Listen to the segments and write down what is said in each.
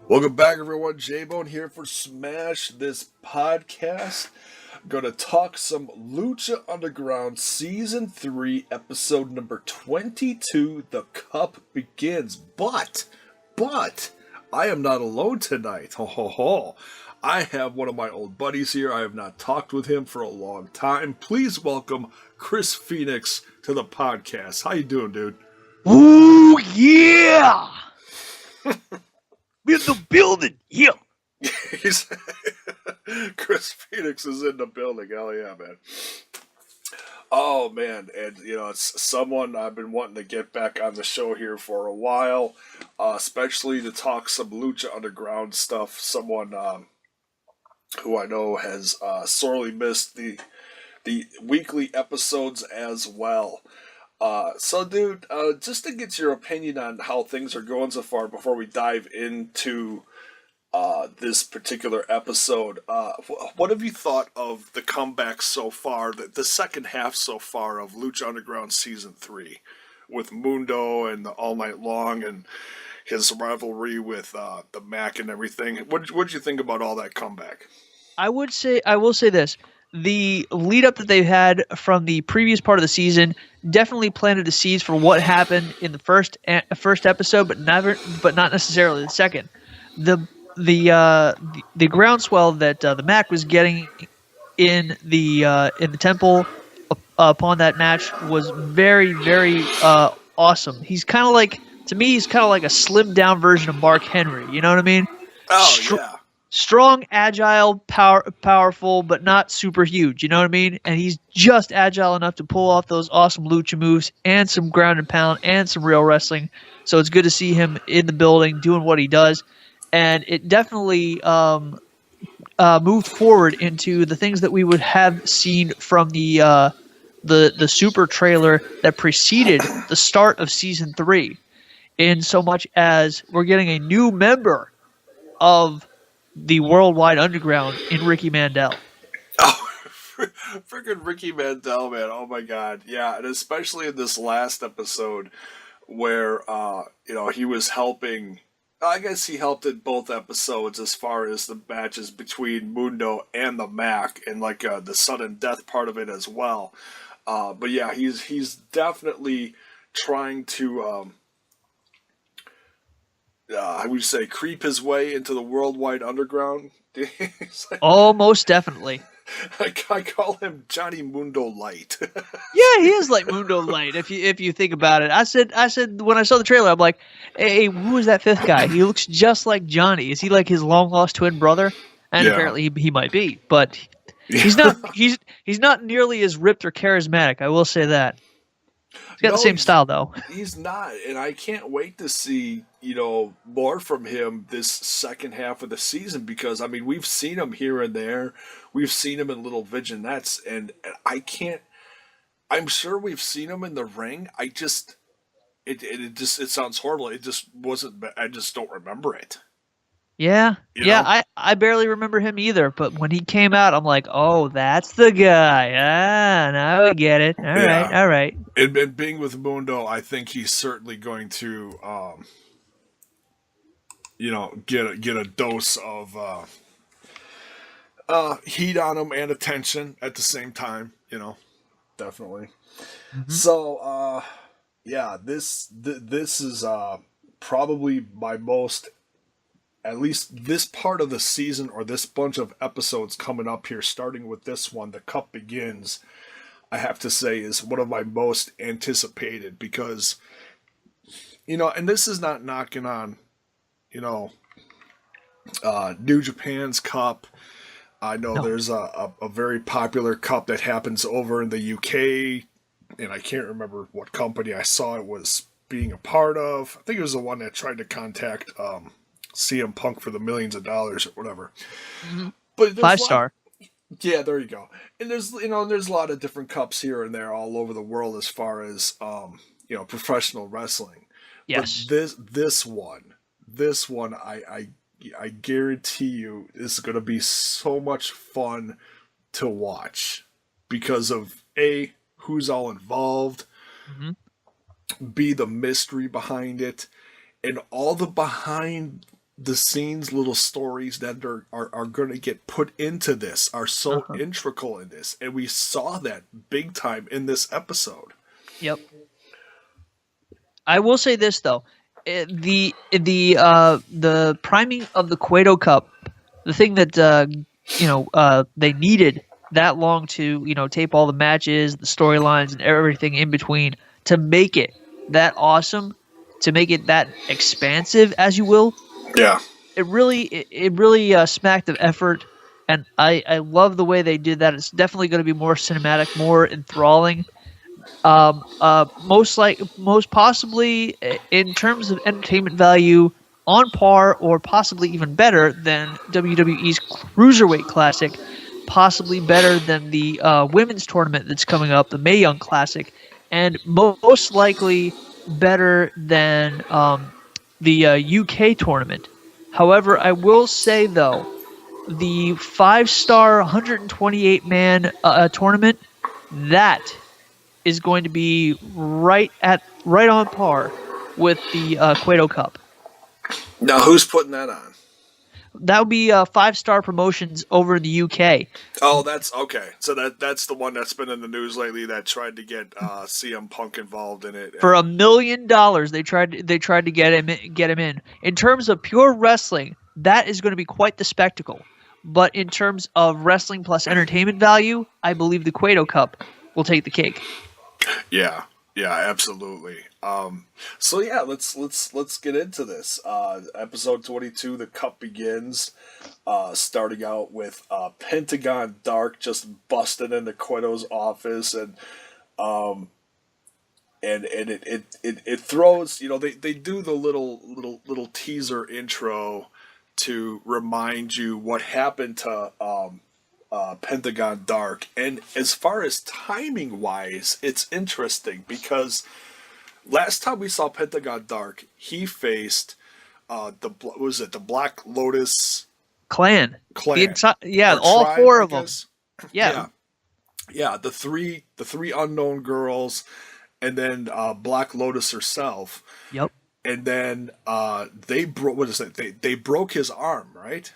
Welcome back, everyone. J-Bone here for Smash This Podcast. I'm going to talk some Lucha Underground Season 3, Episode number 22, The Cup Begins. But, I am not alone tonight. Ho, ho, ho. I have one of my old buddies here. I have not talked with him for a long time. Please welcome Chris Phoenix to the podcast. How you doing, dude? Ooh, yeah! We're in the building, yeah! He's Chris Phoenix is in the building. Hell yeah, man. Oh, man. And, it's someone I've been wanting to get back on the show here for a while, especially to talk some Lucha Underground stuff. Someone who I know has sorely missed the weekly episodes as well. So, dude, just to get your opinion on how things are going so far before we dive into this particular episode, what have you thought of the comeback so far, the second half so far of Lucha Underground Season 3, with Mundo and the All Night Long and his rivalry with the Mac and everything? What'd you think about all that comeback? I will say this. The lead up that they've had from the previous part of the season definitely planted the seeds for what happened in the first episode, but not necessarily the second. The groundswell that the Mac was getting in the temple upon that match was very, very awesome. He's kind of like, to me, he's kind of like a slimmed down version of Mark Henry. You know what I mean? Oh, yeah. Strong, agile, powerful, but not super huge. You know what I mean? And he's just agile enough to pull off those awesome lucha moves and some ground and pound and some real wrestling. So it's good to see him in the building doing what he does. And it definitely moved forward into the things that we would have seen from the super trailer that preceded the start of Season 3. In so much as we're getting a new member of the Worldwide Underground in Ricky Mandel. Oh, freaking Ricky Mandel, man. Oh, my God. Yeah, and especially in this last episode where, he was helping. I guess he helped in both episodes as far as the matches between Mundo and the Mac and, the sudden death part of it as well. But, yeah, he's definitely trying to... I would say creep his way into the Worldwide Underground. Oh, most definitely. I call him Johnny Mundo Light. Yeah, he is like Mundo Light. If you think about it, I said when I saw the trailer, I'm like, hey, who is that fifth guy? He looks just like Johnny. Is he like his long lost twin brother? And Yeah. apparently he might be, but he's not. He's not nearly as ripped or charismatic. I will say that. He's got the same style though. He's not, and I can't wait to see more from him this second half of the season, because I mean we've seen him here and there, we've seen him in little vignettes, and I can't. I'm sure we've seen him in the ring. I just it sounds horrible. It just wasn't. I just don't remember it. Yeah, I barely remember him either. But when he came out, I'm like, oh, that's the guy. Ah, now I get it. All right. And being with Mundo, I think he's certainly going to, get a dose of heat on him and attention at the same time. Definitely. Mm-hmm. So, this is probably my most. At least this part of the season, or this bunch of episodes coming up here, starting with this one, The Cup Begins, I have to say is one of my most anticipated, because, and this is not knocking on, New Japan's Cup. I know there's a very popular cup that happens over in the UK, and I can't remember what company I saw it was being a part of. I think it was the one that tried to contact CM Punk for the millions of dollars or whatever. Mm-hmm. But 5-star. Yeah, there you go. And there's a lot of different cups here and there all over the world as far as professional wrestling. Yes. But this one, I guarantee you is going to be so much fun to watch, because of A, who's all involved, Mm-hmm. B, the mystery behind it, and all the behind the scenes, little stories that are going to get put into this are so Uh-huh. integral in this, and we saw that big time in this episode. Yep. I will say this though, the priming of the Cueto Cup, the thing that they needed that long to tape all the matches, the storylines, and everything in between to make it that awesome, to make it that expansive, as you will. Yeah, It really smacked of effort, and I love the way they did that. It's definitely going to be more cinematic, more enthralling. Most possibly in terms of entertainment value, on par or possibly even better than WWE's Cruiserweight Classic, possibly better than the women's tournament that's coming up, the Mae Young Classic, and most likely better than the UK tournament. However, I will say though, the 5-star 128-man tournament, that is going to be right on par with the Cueto Cup. now who's putting that on? That would be 5-star promotions over in the UK. Oh, that's okay. So that's the one that's been in the news lately that tried to get CM Punk involved in it. For $1 million, they tried to get him in. In terms of pure wrestling, that is going to be quite the spectacle. But in terms of wrestling plus entertainment value, I believe the Cueto Cup will take the cake. Yeah, yeah, absolutely. So yeah, let's get into this. Episode 22, the cup begins. Starting out with Pentagon Dark just busting into Cueto's office, and it throws. They do the little teaser intro to remind you what happened to Pentagon Dark. And as far as timing wise, it's interesting because last time we saw Pentagon Dark, he faced the Black Lotus Clan. clan. All tribe, four I of them. guess. Yeah. Yeah, the three unknown girls, and then Black Lotus herself. Yep. And then they broke. What is it? They broke his arm, right?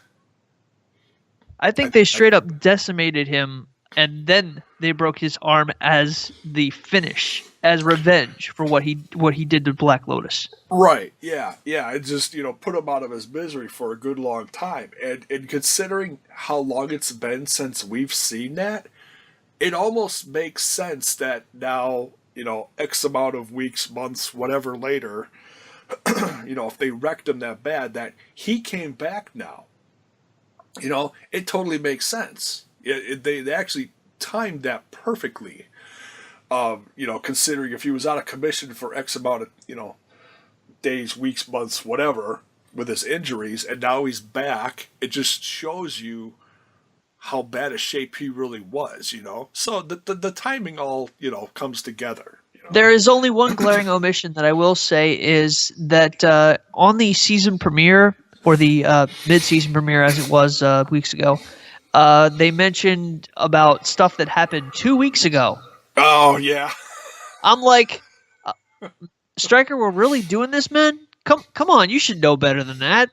I think they straight up decimated him, and then they broke his arm as the finish, as revenge for what he did to Black Lotus. Right. Yeah. Yeah. It just put him out of his misery for a good long time, and considering how long it's been since we've seen that, it almost makes sense that now X amount of weeks, months, whatever later, if they wrecked him that bad, that he came back now. It totally makes sense. They actually timed that perfectly. Considering if he was out of commission for X amount of, days, weeks, months, whatever, with his injuries, and now he's back, it just shows you how bad a shape he really was, So the timing all, comes together. There is only one glaring omission that I will say is that on the season premiere, or the mid-season premiere as it was weeks ago, they mentioned about stuff that happened 2 weeks ago. Oh, yeah. I'm like, Stryker, we're really doing this, man? Come on, you should know better than that.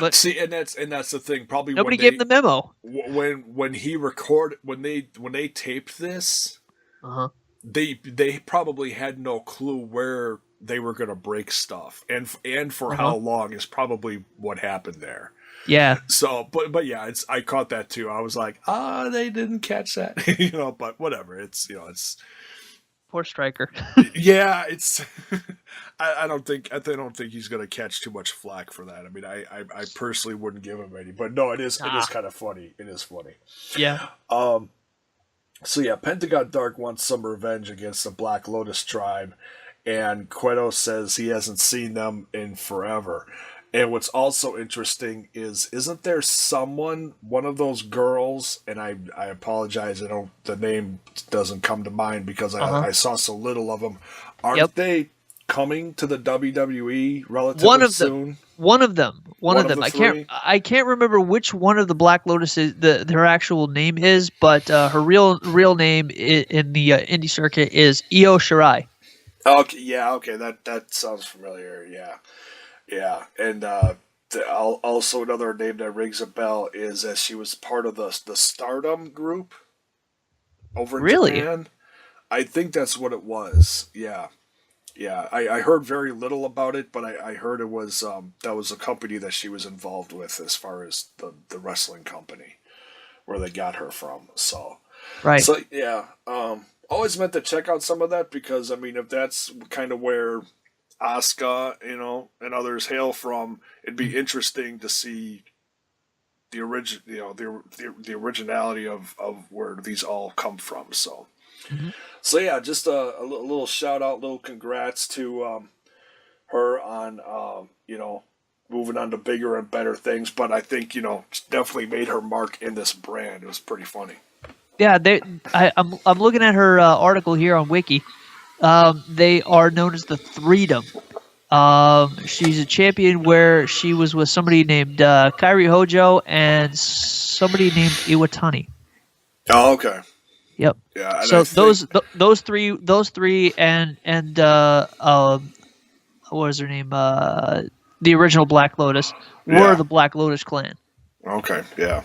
But see, and that's the thing. Probably nobody gave him the memo. When he recorded, when they taped this, Uh-huh. they probably had no clue where they were going to break stuff, and for how long is probably what happened there. Yeah. So, but yeah, I caught that too. I was like, they didn't catch that, But whatever. It's Poor Stryker. yeah. It's I don't think he's going to catch too much flack for that. I mean, I personally wouldn't give him any, but no, it is kind of funny. It is funny. Yeah. So yeah, Pentagon Dark wants some revenge against the Black Lotus tribe, and Cueto says he hasn't seen them in forever. And what's also interesting is, isn't there one of those girls, and I apologize, the name doesn't come to mind because I saw so little of them. Aren't they coming to the WWE relatively soon? One of them. I can't remember which one of the Black Lotus her actual name is, but her real name in the indie circuit is Io Shirai. Okay, yeah, okay, that sounds familiar. Yeah, and Also, another name that rings a bell is that she was part of the Stardom group over in Really? Japan. I think that's what it was. Yeah, yeah. I heard very little about it, but I heard it was that was a company that she was involved with as far as the wrestling company where they got her from. Right. So yeah. Always meant to check out some of that because I mean, if that's kind of where Asuka, and others hail from, it'd be interesting to see the origin, the originality of where these all come from. Mm-hmm. So yeah, just a little shout out, little congrats to her on moving on to bigger and better things. But I think definitely made her mark in this brand. It was pretty funny. Yeah, I'm looking at her article here on Wiki. They are known as the Freedom. She's a champion where she was with somebody named Kairi Hojo and somebody named Iwatani. Oh, okay. Yep. Yeah, and I So think those three, and what was her name? The original Black Lotus were yeah. the Black Lotus clan. Okay, yeah.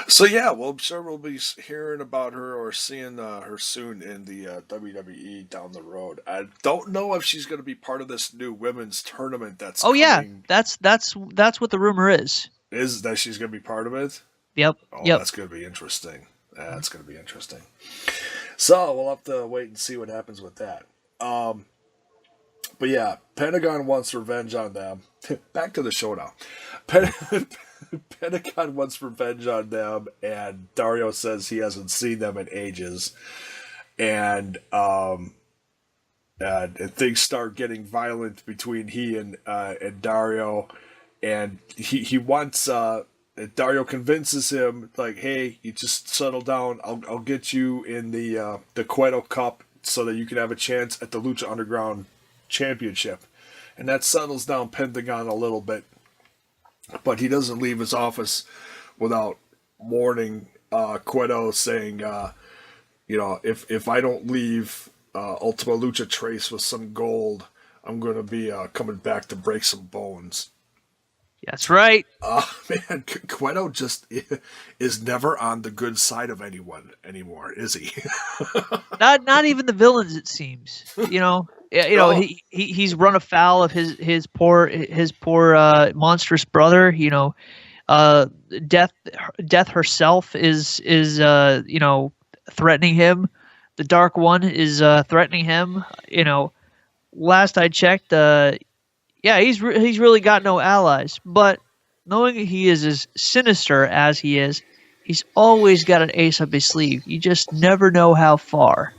So yeah, well, I'm sure we'll be hearing about her or seeing her soon in the WWE down the road. I don't know if she's going to be part of this new women's tournament that's Oh yeah, coming. that's what the rumor is. Is that she's going to be part of it? Yep. Oh, Yep. that's going to be interesting. That's going to be interesting. So we'll have to wait and see what happens with that. But yeah, Pentagon wants revenge on them. Back to the show now. Pentagon wants revenge on them, and Dario says he hasn't seen them in ages. And things start getting violent between he and Dario, and he wants Dario convinces him like, hey, you just settle down. I'll get you in the Cueto Cup so that you can have a chance at the Lucha Underground Championship, and that settles down Pentagon a little bit. But he doesn't leave his office without warning Cueto, saying, if I don't leave Ultima Lucha Trace with some gold, I'm going to be coming back to break some bones. That's right. Man, Cueto just is never on the good side of anyone anymore, is he? Not even the villains, it seems. Oh, He's run afoul of his poor monstrous brother. Death herself is threatening him. The Dark One is threatening him. Last I checked, he's really got no allies. But knowing he is as sinister as he is, he's always got an ace up his sleeve. You just never know how far.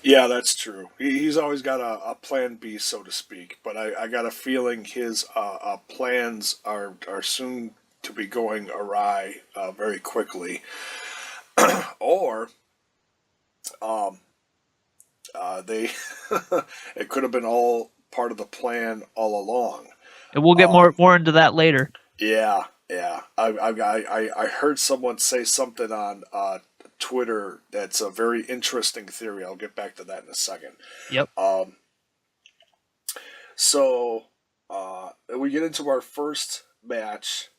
yeah, that's true. He's always got a plan B, so to speak. But I got a feeling his plans are soon to be going awry very quickly. Or they it could have been all part of the plan all along. And we'll get more into that later. Yeah, yeah. I heard someone say something on Twitter that's a very interesting theory. I'll get back to that in a second. Yep. So we get into our first match.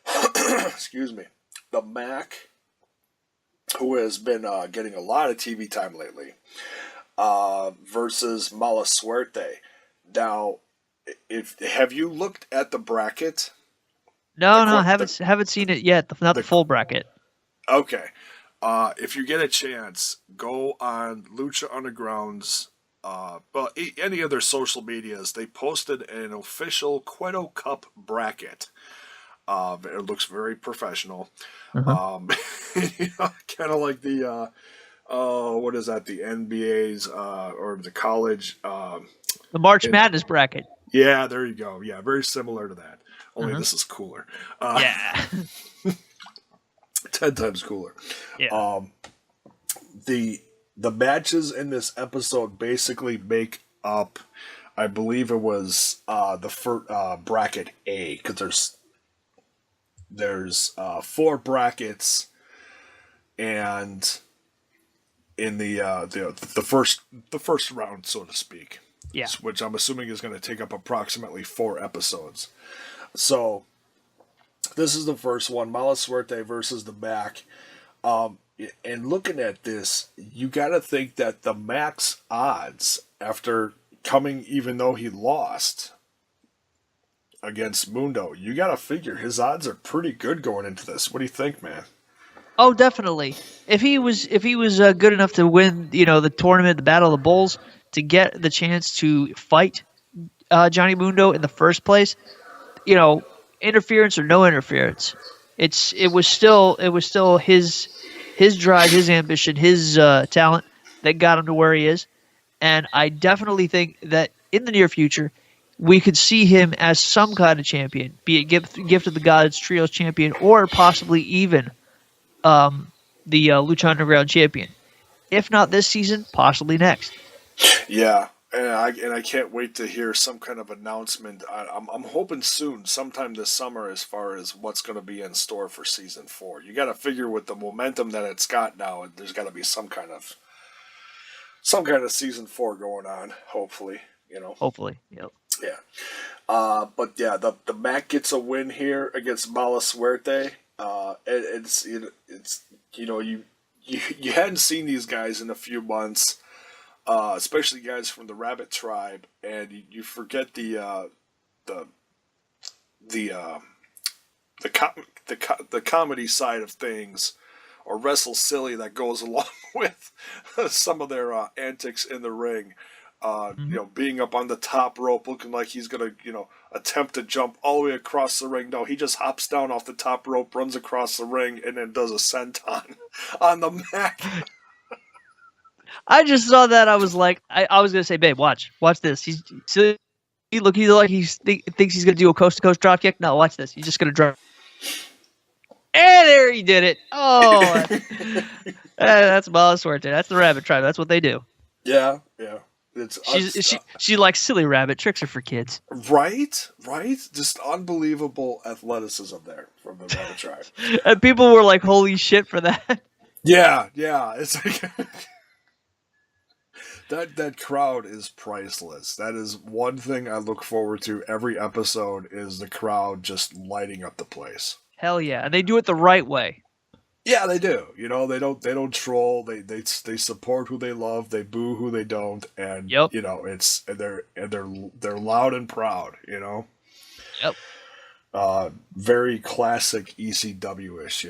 Excuse me. The Mac, who has been getting a lot of TV time lately, versus Mala Suerte. Now, have you looked at the bracket? No, haven't seen it yet. Not the full bracket. Okay. If you get a chance, go on Lucha Underground's, any of their social medias. They posted an official Cueto Cup bracket. It looks very professional. Uh-huh. Kind of like the what is that? The NBA's or the college. The March Madness bracket. Yeah, there you go. Yeah, very similar to that. Only this is cooler. Yeah. 10 times cooler. Yeah. The matches in this episode basically make up, I believe it was the first bracket A, because there's 4 brackets, and in the first round, so to speak, Yeah. which I'm assuming is going to take up approximately 4 episodes. So this is the first one, Mala Suerte versus the Mac. And looking at this, you got to think that the Mac's odds after coming, even though he lost against Mundo, you got to figure his odds are pretty good going into this. What do you think, man? Oh, definitely. If he was good enough to win, the tournament, the Battle of the Bulls, to get the chance to fight Johnny Mundo in the first place, you know, interference or no interference, it was still his drive, his ambition, his talent that got him to where he is. And I definitely think that in the near future, we could see him as some kind of champion, be it gift of the gods, trios champion, or possibly even the Lucha Underground champion. If not this season, possibly next. Yeah, and I can't wait to hear some kind of announcement. I'm hoping soon, sometime this summer, as far as what's going to be in store for season 4. You got to figure with the momentum that it's got now, there's got to be some kind of season 4 going on. Hopefully. Hopefully, yep. Yeah. But yeah, the Mac gets a win here against Mala Suerte. It's you hadn't seen these guys in a few months, especially guys from the Rabbit Tribe, and you forget the the uh, the comedy side of things, or wrestle silly that goes along with some of their antics in the ring. Hmm. Being up on the top rope, looking like he's gonna, attempt to jump all the way across the ring. No, he just hops down off the top rope, runs across the ring, and then does a senton on the Mac. I just saw that. I was like, I was gonna say, babe, watch this. He like thinks he's gonna do a coast to coast drop kick. No, watch this. He's just gonna drop. And there he did it. Oh, that's Mala Suerte. That's the Rabbit Tribe. That's what they do. Yeah, yeah. She likes silly rabbit tricks are for kids. Right, right. Just unbelievable athleticism there from the Rabbit Tribe. And people were like, "Holy shit!" for that. Yeah, yeah. It's like that crowd is priceless. That is one thing I look forward to every episode, is the crowd just lighting up the place. Hell yeah, and they do it the right way. Yeah, they do. They don't troll. They support who they love. They boo who they don't, and Yep. they're loud and proud. Yep. Very classic ECW-ish.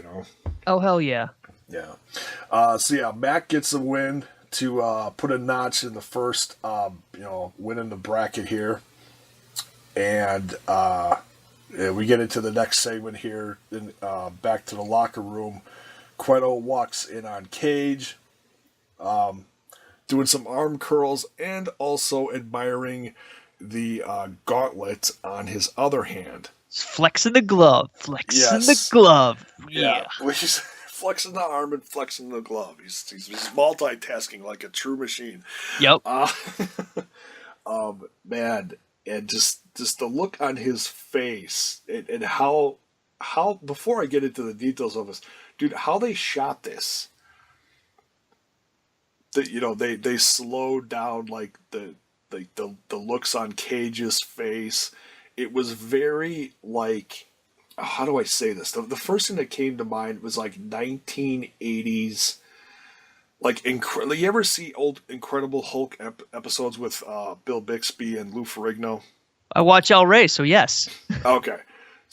Oh hell yeah. Yeah. So yeah, Mac gets a win to put a notch in the first, win in the bracket here, and we get into the next segment here. Then back to the locker room. Cueto walks in on Cage, doing some arm curls and also admiring the gauntlet on his other hand. Flexing the glove. Flexing the Yes. glove. Yeah, Yeah. he's flexing the arm and flexing the glove. He's multitasking like a true machine. Yep. Man, and just the look on his face, and how before I get into the details of this, dude, how they shot this. They slowed down like the looks on Cage's face. It was very like, how do I say this? The first thing that came to mind was like 1980s. Like, you ever see old Incredible Hulk episodes with Bill Bixby and Lou Ferrigno? I watch El Rey, so yes. Okay.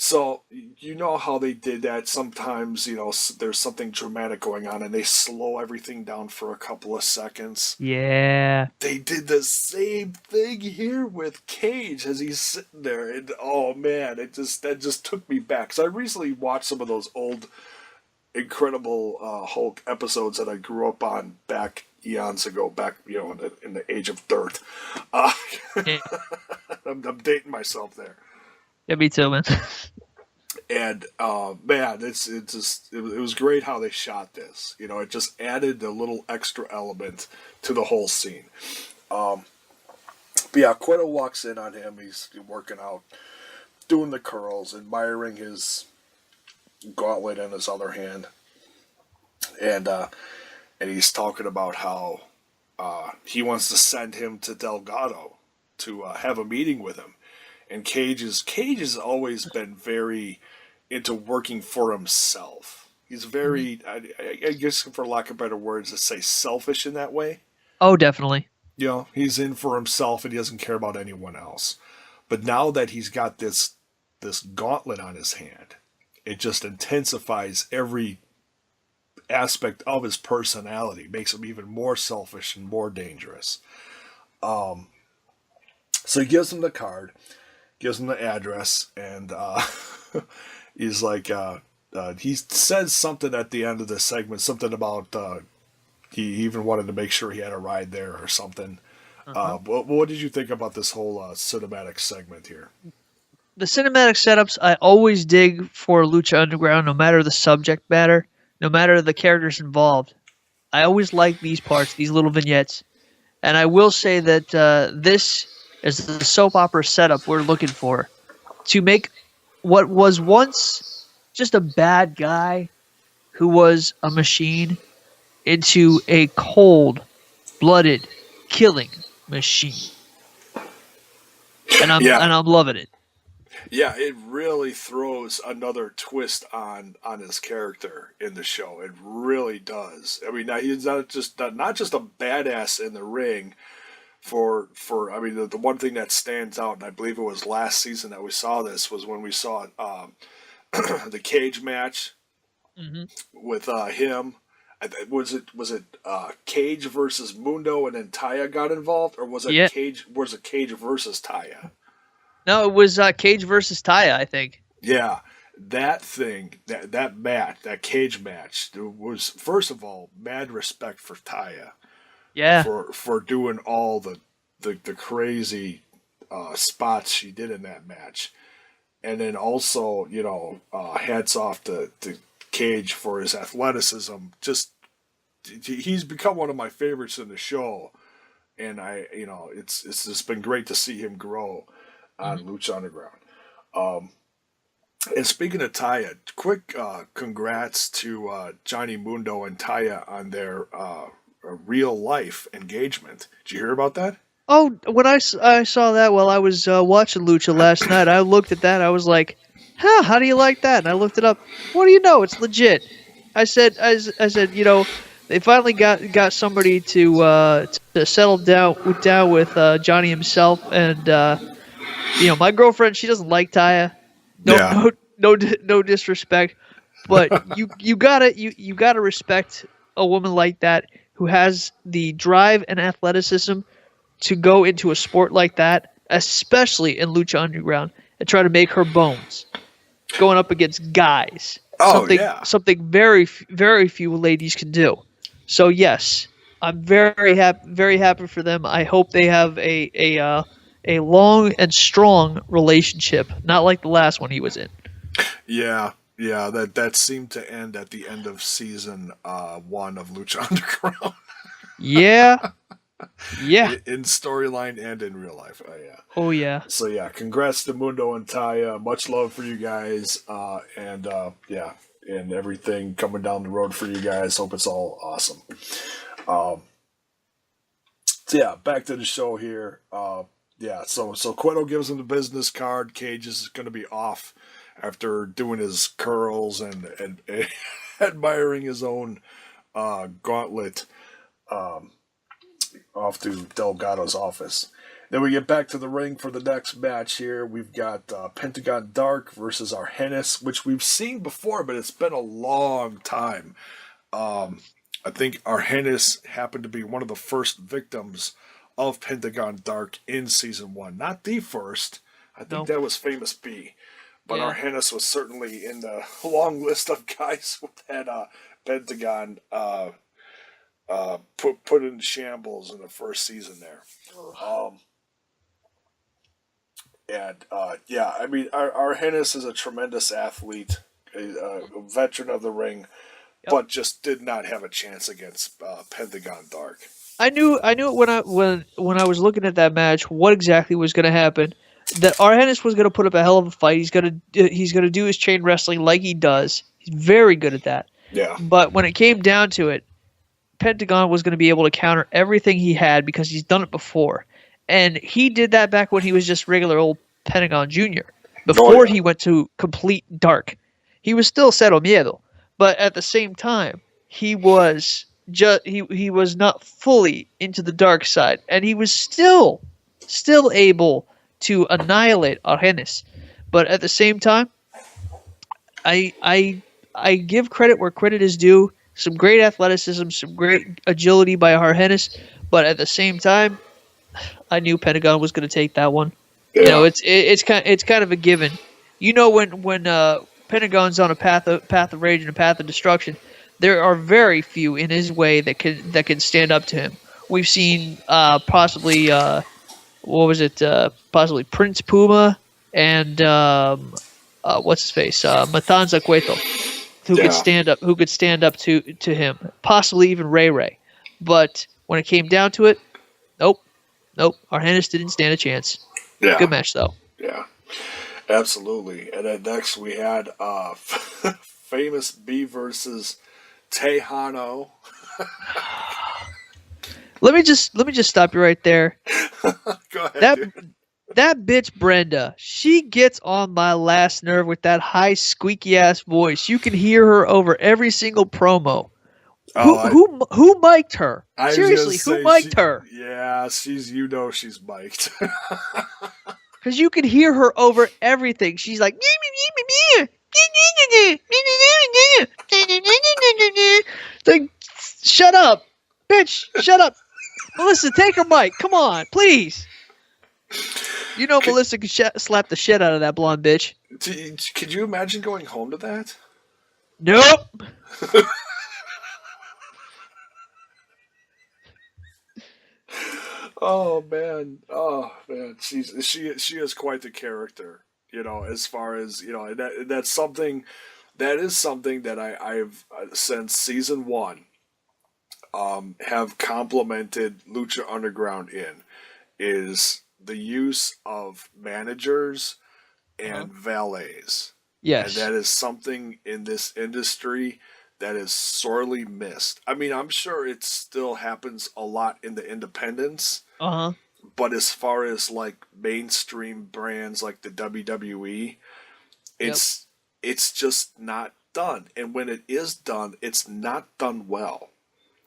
So, you know how they did that? Sometimes, there's something dramatic going on and they slow everything down for a couple of seconds. Yeah. They did the same thing here with Cage as he's sitting there. And, oh, man, that just took me back. So I recently watched some of those old Incredible Hulk episodes that I grew up on back eons ago, back, in the age of dirt. Yeah, I'm dating myself there. yeah, me too, man. And man, it was great how they shot this. It just added a little extra element to the whole scene. But yeah, Cueto walks in on him. He's working out, doing the curls, admiring his gauntlet in his other hand, and he's talking about how he wants to send him to Delgado. to have a meeting with him. And Cage has always been very into working for himself. He's Hmm. very, I guess, for lack of better words, to say selfish in that way. Oh, definitely. You know, he's in for himself and he doesn't care about anyone else. But now that he's got this gauntlet on his hand, it just intensifies every aspect of his personality, makes him even more selfish and more dangerous. So he gives him the card, gives him the address, and he's like, he says something at the end of the segment, something about he even wanted to make sure he had a ride there or something. Uh-huh. What did you think about this whole cinematic segment here? The cinematic setups I always dig for Lucha Underground, no matter the subject matter, no matter the characters involved. I always like these parts, these little vignettes. And I will say that this is the soap opera setup we're looking for to make what was once just a bad guy who was a machine into a cold-blooded killing machine. And Yeah, I'm loving it. yeah, it really throws another twist on his character in the show. It really does. I mean, now he's not just a badass in the ring. For I mean, the one thing that stands out, and I believe it was last season that we saw this, was when we saw the cage match Hmm. with him. Was it Cage versus Mundo and then Taya got involved, or Yeah. was it Cage versus Taya? No, it was Cage versus Taya, I think. Yeah, that thing, that match, that cage match, there was first of all mad respect for Taya Yeah. for doing all the crazy spots she did in that match, and then also hats off to Cage for his athleticism. Just he's become one of my favorites in the show, and it's just been great to see him grow on Hmm. Lucha Underground. Um, And speaking of Taya, quick congrats to Johnny Mundo and Taya on their real life engagement. Did you hear about that? Oh, when I saw that while I was watching Lucha last night, I looked at that. I was like, "Huh? How do you like that?" And I looked it up. What do you know? It's legit. I said, they finally got somebody to settle down with Johnny himself, and my girlfriend, she doesn't like Taya. No, Yeah. no disrespect, but you gotta respect a woman like that who has the drive and athleticism to go into a sport like that, especially in Lucha Underground, and try to make her bones going up against guys. Oh yeah. Something very few ladies can do. So yes, I'm very happy for them. I hope they have a long and strong relationship, not like the last one he was in. Yeah. Yeah. That seemed to end at the end of season one of Lucha Underground. Yeah, yeah, In storyline and in real life. Yeah. oh yeah. So yeah, congrats to Mundo and Taya. Much love for you guys, and yeah, and everything coming down the road for you guys. Hope it's all awesome. Um, so yeah, back to the show here. Yeah, so Cueto gives him the business card. Cage is going to be off after doing his curls and admiring his own gauntlet off to Delgado's office. Then we get back to the ring for the next match here. We've got Pentagon Dark versus Argenis, which we've seen before, but it's been a long time. I think Argenis happened to be one of the first victims of Pentagon Dark in season one. Not the first. I think No, that was Famous B. But yeah. Argenis was certainly in the long list of guys that Pentagon put in shambles in the first season there. Um, and yeah, I mean, our Hennis is a tremendous athlete, a veteran of the ring, Yep. but just did not have a chance against Pentagon Dark. I knew it when I was looking at that match what exactly was going to happen. That Argenis was going to put up a hell of a fight. He's gonna do his chain wrestling like he does. He's very good at that. Yeah, But when it came down to it, Pentagon was going to be able to counter everything he had because he's done it before. And he did that back when he was just regular old Pentagon Jr. Oh Before yeah, he went to complete dark. He was still Cero Miedo, but at the same time, he was he was not fully into the dark side, and he was still able to annihilate Argenis. But at the same time, I I I give credit where credit is due. Some great athleticism, some great agility by Argenis, but at the same time, I knew Pentagon was going to take that one. You know, yeah, it's kind of a given. You know, when Pentagon's on a path of rage and a path of destruction, there are very few in his way that can stand up to him. We've seen possibly what was it? Possibly Prince Puma and what's his face? Matanza Cueto, yeah, who could stand up to him. Possibly even Ray Ray, but when it came down to it, nope, nope. Argenis didn't stand a chance. yeah, Good match though. yeah. Absolutely. And then next we had Famous B versus Tejano. Let me just stop you right there. Go ahead, That dude. that bitch Brenda, she gets on my last nerve with that high squeaky ass voice. You can hear her over every single promo. Oh, I Who mic'd her? I was gonna Seriously, who say mic'd her? yeah, she's mic'd. Because you can hear her over everything. She's like, like, shut up, bitch, shut up, Melissa, take her mic. Come on, please. You know Melissa could slap the shit out of that blonde bitch. Could you imagine going home to that? Nope. Oh man, she is quite the character. You know, as far as you know, and that is something that I've since season one have complimented Lucha Underground in is the use of managers Uh-huh. and valets, and Yes. that is something in this industry that is sorely missed. I mean, I'm sure it still happens a lot in the independents, Uh huh. but as far as like mainstream brands like the WWE, Yep. it's it's just not done. And when it is done, it's not done well.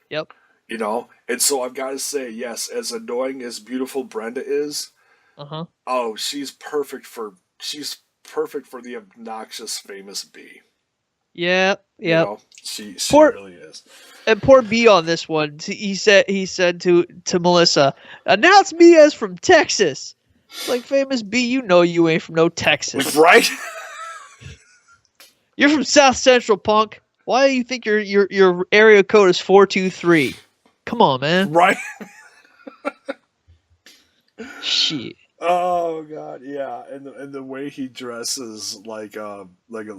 Yep. You know? And so I've got to say, yes, as annoying as beautiful Brenda is, Uh huh. oh, she's perfect for the obnoxious famous B. Yep. You Yep. know? She Poor really is. and poor B on this one. He said to Melissa, "Announce me as from Texas." It's like, famous B, you know you ain't from no Texas. Right? You're from South Central, punk. Why do you think your area code is 423? Come on, man. Right? Shit. Oh god, yeah, and the way he dresses like a bad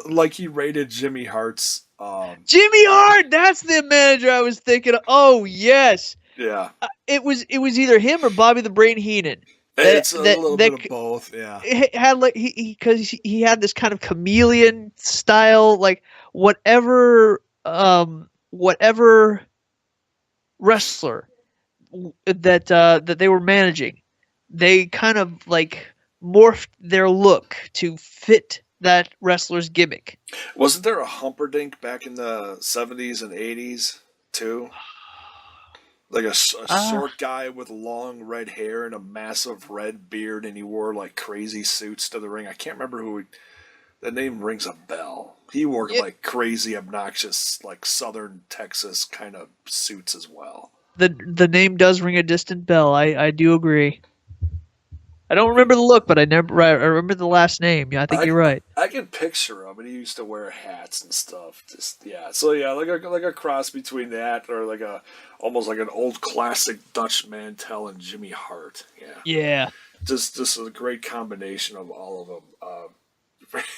like he rated Jimmy Hart's Jimmy Hart, that's the manager I was thinking of. Oh yes, yeah. it was either him or Bobby the Brain Heenan. It's a little bit of both, yeah. Had like because he had this kind of chameleon style, like whatever wrestler that they were managing, they kind of like morphed their look to fit that wrestler's gimmick. Wasn't there a Humperdinck back in the 70s and 80s too? Like a Ah, short guy with long red hair and a massive red beard, and he wore like crazy suits to the ring. I can't remember who. The name rings a bell. He wore yeah, like crazy, obnoxious, like Southern Texas kind of suits as well. the name does ring a distant bell. I do agree. I don't remember the look, but I remember the last name. Yeah, I think I you're right. I can picture him, and he used to wear hats and stuff. Just yeah, so yeah, like a cross between that or like a almost like an old classic Dutch Mantel and Jimmy Hart. Yeah, Yeah. just a great combination of all of them.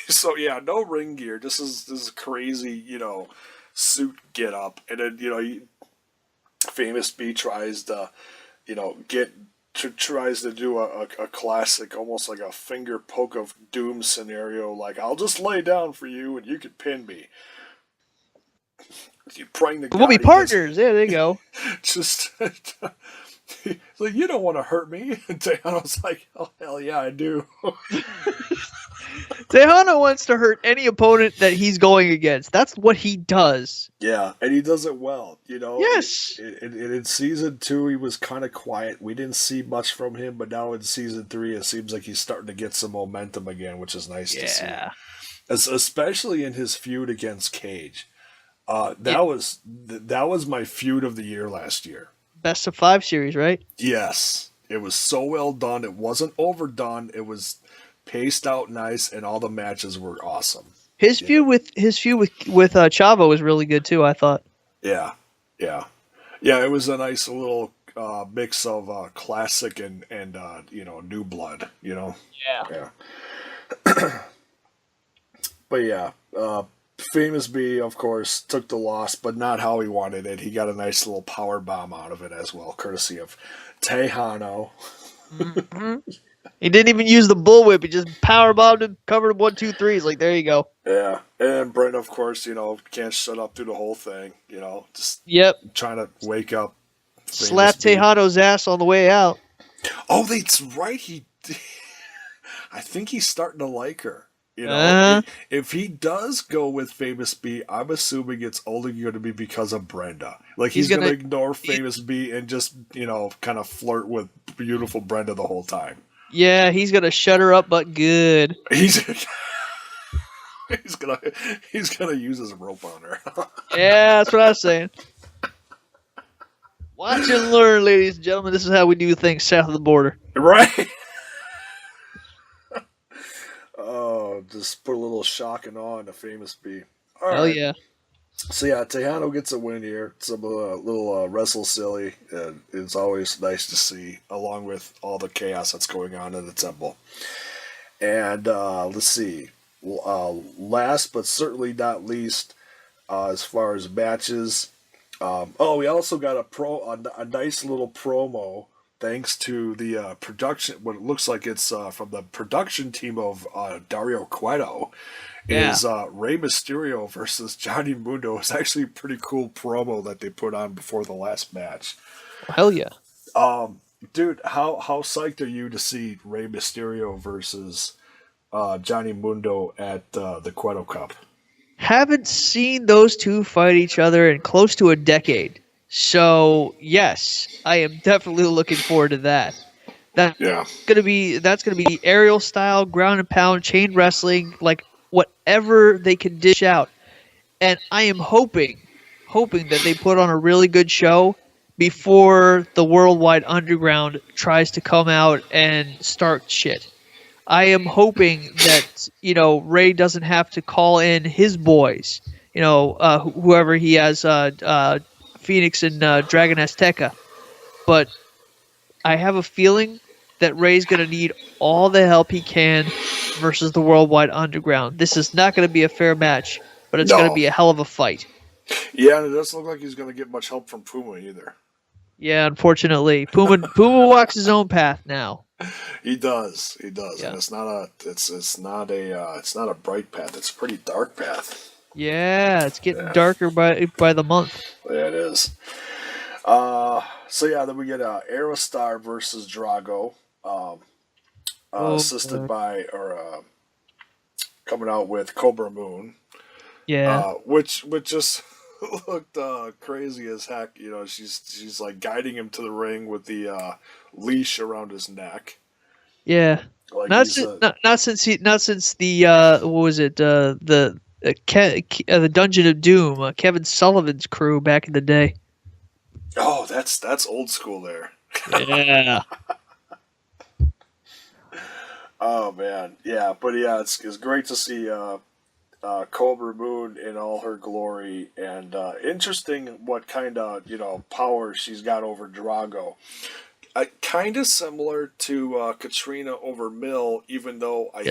So yeah, no ring gear. This is crazy, suit get up, and then famous B tries to tries to do a classic, almost like a finger poke of doom scenario, like I'll just lay down for you and you can pin me. You praying to God. We'll be partners. Yeah, there you go. Just he's like, you don't want to hurt me. And Tejano's like, oh hell yeah, I do. Tejano wants to hurt any opponent that he's going against. That's what he does. Yeah, and he does it well. You know, Yes. in season 2, he was kind of quiet. We didn't see much from him, but now in season 3, it seems like he's starting to get some momentum again, which is nice to see. Especially in his feud against Cage. That was my feud of the year last year. Best of 5 series, right? Yes, it was so well done. It wasn't overdone. It was paced out nice, and all the matches were awesome. His feud with Chavo was really good too, I thought. Yeah. It was a nice little mix of classic and new blood. You know. Yeah. But yeah, Famous B, of course, took the loss, but not how he wanted it. He got a nice little power bomb out of it as well, courtesy of Tejano. Mm-hmm. He didn't even use the bullwhip. He just power bombed him, covered him 1, 2, 3s. Like, there you go. Yeah, and Brent, of course, can't shut up through the whole thing. Just trying to wake up. Slap Tejano's ass on the way out. Oh, that's right. I think he's starting to like her. If he does go with Famous B, I'm assuming it's only going to be because of Brenda. Like, he's going to ignore Famous B and just, kind of flirt with beautiful Brenda the whole time. Yeah, he's going to shut her up, but good. He's gonna use his rope on her. Yeah, that's what I was saying. Watch and learn, ladies and gentlemen. This is how we do things south of the border. Right. Oh, just put a little shock and awe into Famous B. All Hell right. yeah. So yeah, Tejano gets a win here. Some little wrestle silly. It's always nice to see, along with all the chaos that's going on in the temple. And let's see. Last but certainly not least, as far as matches. We also got a nice little promo. Thanks to the production, what it looks like it's from the production team of Dario Cueto, is Rey Mysterio versus Johnny Mundo. It's actually a pretty cool promo that they put on before the last match. Hell yeah. Dude, how psyched are you to see Rey Mysterio versus Johnny Mundo at the Cueto Cup? Haven't seen those two fight each other in close to a decade. So yes, I am definitely looking forward to that. That's gonna be aerial style, ground and pound, chain wrestling, like whatever they can dish out. And I am hoping that they put on a really good show before the Worldwide Underground tries to come out and start shit. I am hoping that Ray doesn't have to call in his boys, whoever he has. Phoenix and Dragon Azteca. But I have a feeling that Ray's going to need all the help he can versus the Worldwide Underground. This is not going to be a fair match, but it's going to be a hell of a fight. Yeah, and it doesn't look like he's going to get much help from Puma either. Yeah, unfortunately. Puma walks his own path now. He does. Yeah. And it's not a bright path. It's a pretty dark path. Yeah, it's getting darker by the month. Yeah, it is. Then we get Aerostar versus Drago, assisted by coming out with Cobra Moon. Yeah. Which just looked crazy as heck. She's like guiding him to the ring with the leash around his neck. Yeah. Like not since the what was it the Dungeon of Doom, Kevin Sullivan's crew back in the day. Oh, that's old school there. Yeah. Oh man, yeah, but yeah, it's great to see Cobra Moon in all her glory, and interesting what kind of power she's got over Drago. Kind of similar to Katrina over Mill, even though I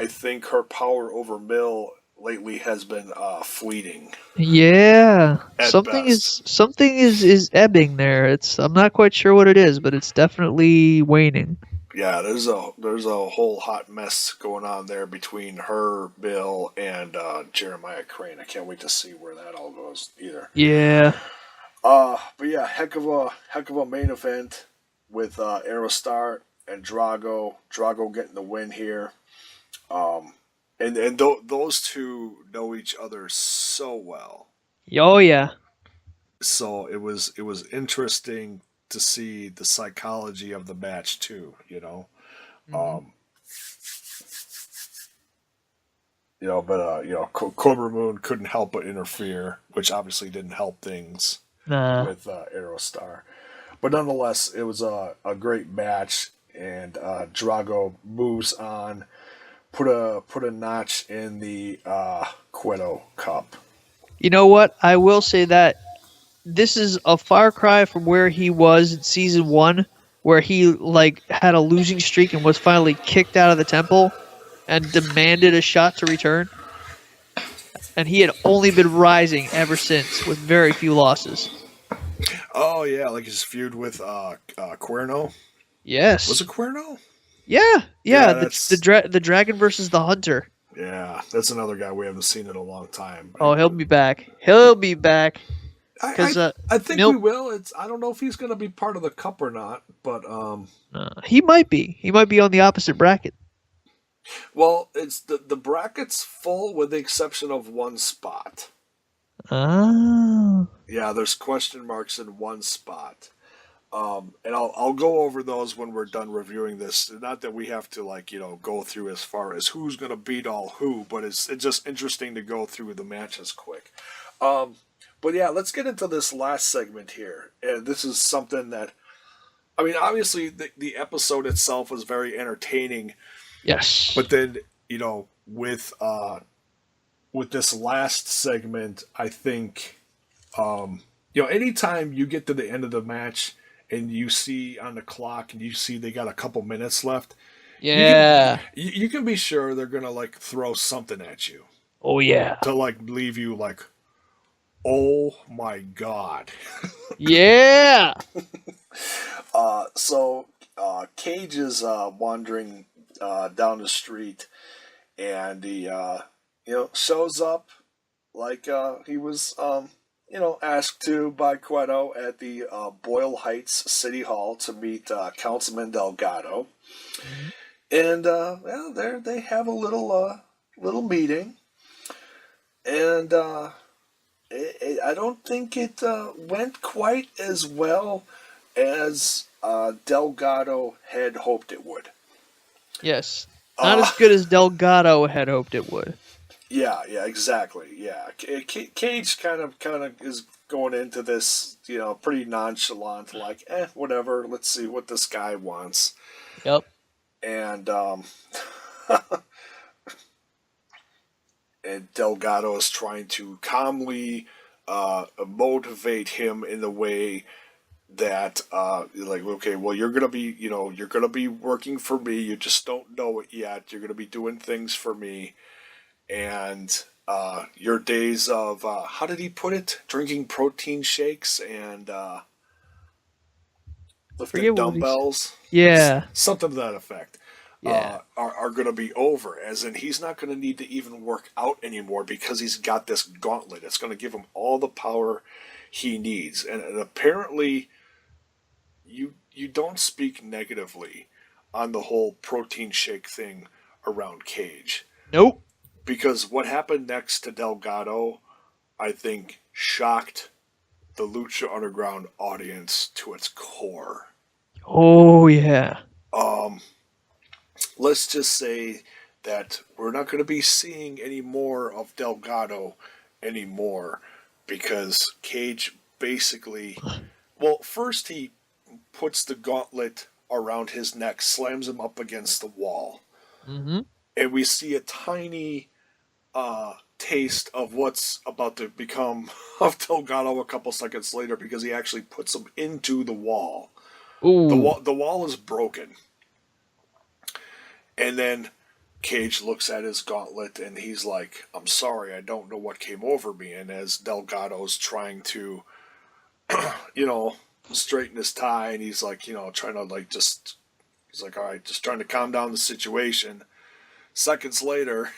think her power over Mill lately has been fleeting. Yeah, something best. is ebbing there. I'm not quite sure what it is, but it's definitely waning. yeah, there's a whole hot mess going on there between her, Bill, and Jeremiah Crane. I can't wait to see where that all goes either. Yeah. But yeah, heck of a main event with Aerostar and Drago. Drago getting the win here. Um, and those two know each other so well. Oh yeah. So it was interesting to see the psychology of the match too. Hmm. Um, but Cobra Moon couldn't help but interfere, which obviously didn't help things Nah. with Aerostar. But nonetheless, it was a great match, and Drago moves on, put a notch in the Cueto Cup. You know what? I will say that this is a far cry from where he was in season one, where he like had a losing streak and was finally kicked out of the temple and demanded a shot to return. And he had only been rising ever since with very few losses. Oh yeah, like his feud with Cuerno. Was Yes. it Cuerno? Yeah. Yeah. Yeah, The dragon versus the hunter. that's another guy we haven't seen in a long time. Oh, he'll be back. He'll be back I because I think we Milt. will. I don't know if he's going to be part of the cup or not, but He might be. He might be on the opposite bracket. well, it's the bracket's full with the exception of one spot. Oh. Yeah, there's question marks in one spot. And I'll go over those when we're done reviewing this. Not that we have to go through as far as who's going to beat all who, but it's just interesting to go through the matches quick. But yeah, let's get into this last segment here. And this is something that I mean, obviously the episode itself was very entertaining, Yes. but then with this last segment, I think anytime you get to the end of the match and you see on the clock and you see they got a couple minutes left, you can Yeah. you can be sure they're gonna throw something at you Oh yeah. to leave you oh my god. Yeah. So Cage is wandering down the street, and he shows up like he was asked to by Cueto at the Boyle Heights City Hall to meet Councilman Delgado, Mhm. and well, there they have a little meeting, and I don't think it went quite as well as Delgado had hoped it would. Yes. Not Uh, as good as Delgado had hoped it would. yeah, exactly. Yeah, Cage kind of is going into this, pretty nonchalant, like, whatever. Let's see what this guy wants, Yep. and and Delgado is trying to calmly motivate him in the way that okay, well, you're gonna be working for me, you just don't know it yet, you're gonna be doing things for me, and your days of how did he put it, drinking protein shakes and lifting Forget what he's. dumbbells, Yeah. something to that effect, Yeah. are going to be over, as in he's not going to need to even work out anymore because he's got this gauntlet. It's going to give him all the power he needs, and apparently you don't speak negatively on the whole protein shake thing around Cage, Nope. because what happened next to Delgado, I think, shocked the Lucha Underground audience to its core. Oh yeah. Um, let's just say that we're not going to be seeing any more of Delgado anymore, because Cage basically, well, first he puts the gauntlet around his neck, slams him up against the wall, Mm-hmm. and we see a tiny taste of what's about to become of Delgado a couple seconds later, because he actually puts him into the wall. The Ooh. wall the wall is broken, and then Cage looks at his gauntlet and he's like, "I'm sorry, I don't know what came over me." And as Delgado's trying to, you know, straighten his tie, and he's like, trying to just He's like, all right, just trying to calm down the situation. Seconds later,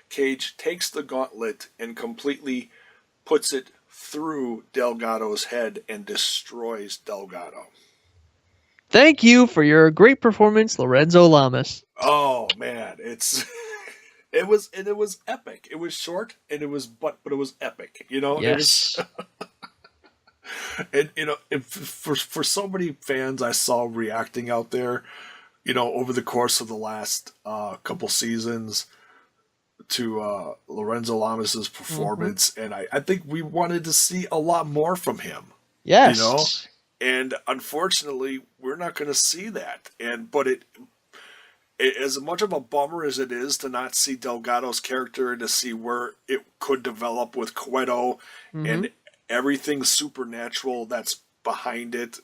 Cage takes the gauntlet and completely puts it through Delgado's head and destroys Delgado. Thank you for your great performance, Lorenzo Lamas. Oh man, it was epic. It was short and it was but it was epic. You know, it was. Yes. And for so many fans I saw reacting out there, over the course of the last couple seasons to Lorenzo Lamas' performance, and I think we wanted to see a lot more from him. Yes. And unfortunately, we're not going to see that. But as much of a bummer as it is to not see Delgado's character and to see where it could develop with Cueto and everything supernatural that's behind it,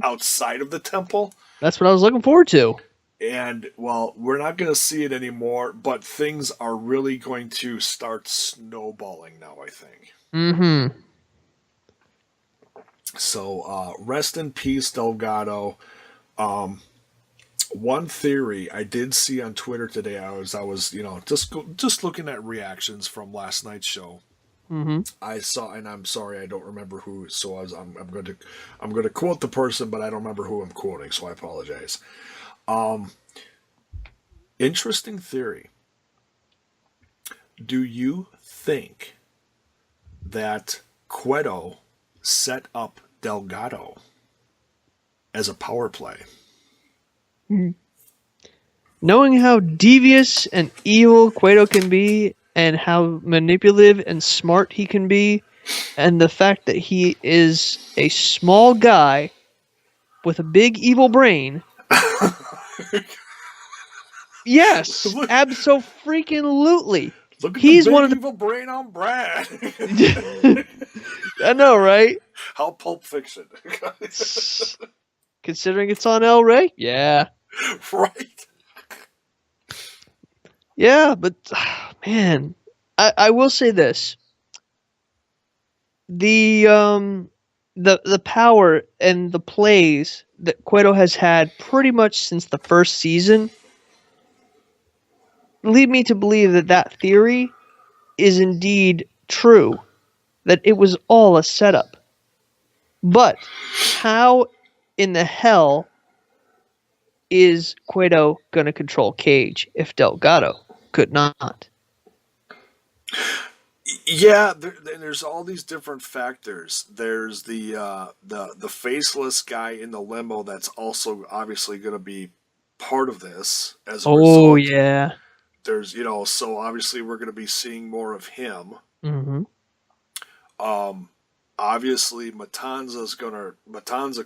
outside of the temple. That's what I was looking forward to. And, well, we're not going to see it anymore, but things are really going to start snowballing now, I think. Mm-hmm. So, rest in peace, Delgado. One theory I did see on Twitter today, I was just looking at reactions from last night's show. Mm-hmm. I saw, and I'm sorry, I don't remember who. So I'm going to quote the person, but I don't remember who I'm quoting, so I apologize. Interesting theory. Do you think that Cueto set up Delgado as a power play? Knowing how devious and evil Cueto can be, and how manipulative and smart he can be, and the fact that he is a small guy with a big evil brain. Yes, abso-freaking-lutely. Look at He's the big one of the evil brain on Brad. I know, right? How Pulp Fiction. Considering it's on El Rey? Yeah. Right. Yeah, but man, I will say this. The power and the plays that Cueto has had pretty much since the first season lead me to believe that theory is indeed true, that it was all a setup. But how in the hell is Cueto going to control Cage if Delgado could not? Yeah, there's all these different factors. There's the faceless guy in the limo that's also obviously going to be part of this as a result. Oh yeah. There's so obviously we're going to be seeing more of him. Mm-hmm. Obviously Matanza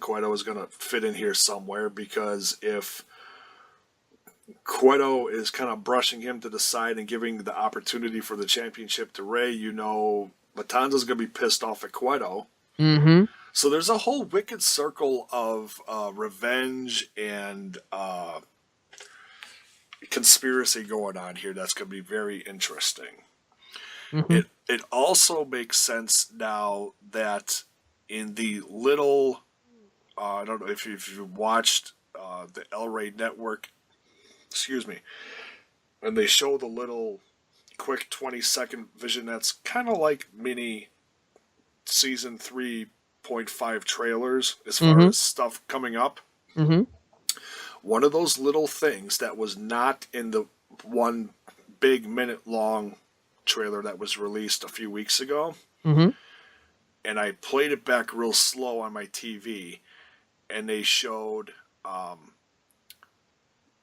Cueto is gonna fit in here somewhere, because if Cueto is kind of brushing him to the side and giving the opportunity for the championship to Rey, Matanza's gonna be pissed off at Cueto. Mm-hmm. So there's a whole wicked circle of revenge and conspiracy going on here that's gonna be very interesting. Mm-hmm. It also makes sense now that in the little, I don't know if you watched the El Rey Network, excuse me, and they show the little quick 20-second vision that's kind of like mini season 3.5 trailers as far as stuff coming up. Mm-hmm. One of those little things that was not in the one big minute long trailer that was released a few weeks ago, Mm-hmm. and I played it back real slow on my TV, and they showed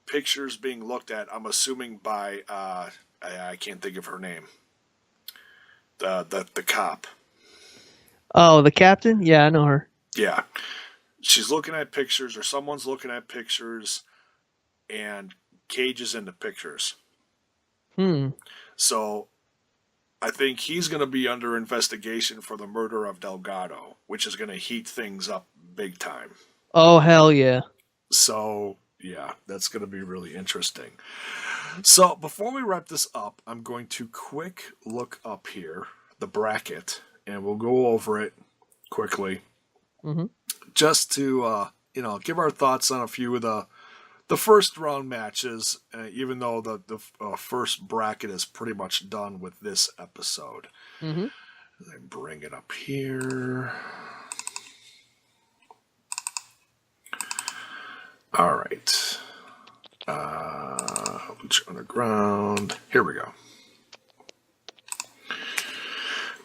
pictures being looked at, I'm assuming by I can't think of her name, the cop. Oh, the captain? Yeah, I know her. Yeah, she's looking at pictures, or someone's looking at pictures, and Cage is in the pictures. So I think he's going to be under investigation for the murder of Delgado, which is going to heat things up big time. Oh, hell yeah. So, yeah, that's going to be really interesting. So, before we wrap this up, I'm going to quick look up here, the bracket, and we'll go over it quickly. Mm-hmm. Just to, give our thoughts on a few of the the first round matches, even though the first bracket is pretty much done with this episode. Mm-hmm. I bring it up here. All right. Lucha Underground. Here we go.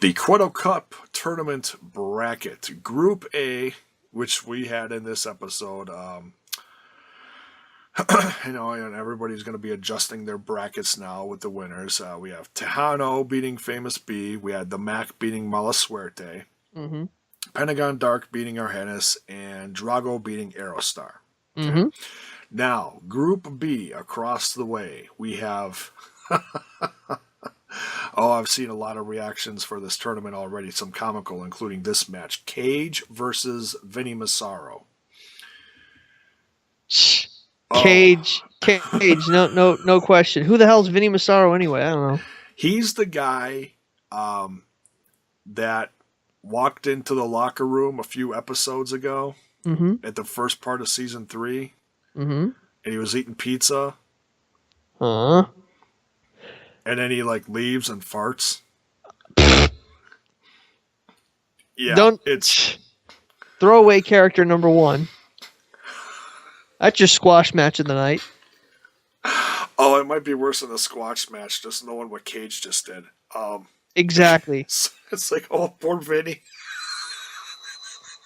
The Cueto Cup tournament bracket. Group A, which we had in this episode. And everybody's going to be adjusting their brackets now with the winners. We have Tejano beating Famous B. We had the Mac beating Mala Suerte. Mm-hmm. Pentagon Dark beating Argenis. And Drago beating Aerostar. Okay. Mm-hmm. Now, Group B, across the way, we have... I've seen a lot of reactions for this tournament already, some comical, including this match. Cage versus Vinny Massaro. Cage, no question. Who the hell's Vinny Massaro anyway? I don't know. He's the guy that walked into the locker room a few episodes ago at the first part of season 3, and he was eating pizza. Huh? And then he leaves and farts. Yeah, it's throwaway character number 1. That's your squash match of the night. Oh, it might be worse than the squash match, just knowing what Cage just did. Exactly. It's like, oh, poor Vinny.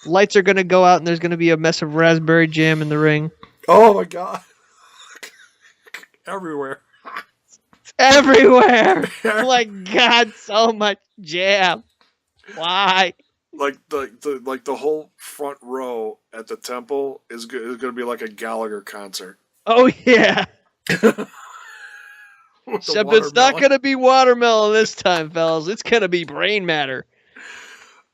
Lights are going to go out and there's going to be a mess of raspberry jam in the ring. Oh, my God. Everywhere. Everywhere. God, so much jam. Why? The whole front row at the temple is going to be like a Gallagher concert. Oh yeah. Except it's not going to be watermelon this time, fellas. It's going to be brain matter.